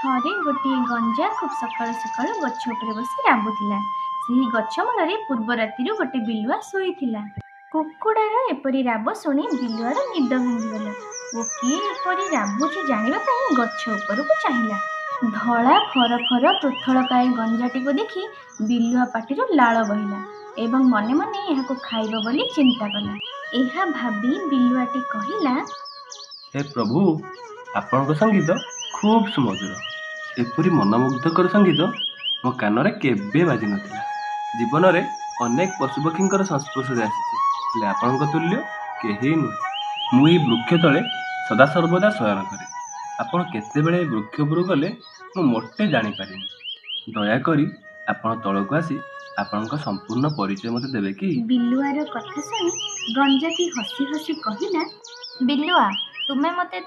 ଥରେ ଗୋଟିଏ ଗଞ୍ଜା ଖୁବ୍ ସକାଳୁ ସକାଳୁ ଗଛ ଉପରେ ବସି ରାବୁଥିଲା। ସେହି ଗଛ ମୂଳରେ ପୂର୍ବ ରାତିରୁ ଗୋଟେ ବିଲୁଆ ଶୋଇଥିଲା। କୁକୁଡ଼ାର ଏପରି ରାବ ଶୁଣି ବିଲୁଆର ନିଦ ଭାଙ୍ଗିଗଲା ଓ କିଏ ଏପରି ରାବୁଛି ଜାଣିବା ପାଇଁ ଗଛ ଉପରକୁ ଚାହିଁଲା। ଧଳା ଫରଫର ପୃଥଳକାୟ ଗଞ୍ଜାଟିକୁ ଦେଖି ବିଲୁଆ ପାଟିରୁ ଲାଳ ବୋହିଲା ଏବଂ ମନେ ମନେ ଏହାକୁ ଖାଇବ ବୋଲି ଚିନ୍ତା କଲା। ଏହା ଭାବି ବିଲୁଆଟି କହିଲା, ହେ ପ୍ରଭୁ, ଆପଣଙ୍କ ସଙ୍ଗୀତ ଖୁବ୍ ସୁମଧୁର। ଏପରି ମନମୁଗ୍ଧକର ସଙ୍ଗୀତ ମୋ କାନରେ କେବେ ବାଜିନଥିଲା। ଜୀବନରେ ଅନେକ ପଶୁପକ୍ଷୀଙ୍କର ସଂସ୍ପର୍ଶରେ ଆସିଛି, ହେଲେ ଆପଣଙ୍କ ତୁଲ୍ୟ କେହି ନୁହେଁ। ମୁଁ ଏହି ବୃକ୍ଷ ତଳେ ସଦାସର୍ବଦା ଶୟନ କରେ। ଆପଣ କେତେବେଳେ ଏ ବୃକ୍ଷ ଉପରକୁ ଗଲେ ମୁଁ ମୋଟେ ଜାଣିପାରିନି। ଦୟାକରି ଆପଣ ତଳକୁ ଆସି ଆପଣଙ୍କ ସମ୍ପୂର୍ଣ୍ଣ ପରିଚୟ ମୋତେ ଦେବେ କି? ବିଲୁଆର କଥା ଶୁଣି ଗଞ୍ଜାଟି ହସି ହସି କହିଲା, ବିଲୁଆ, ତୁମେ ମୋତେ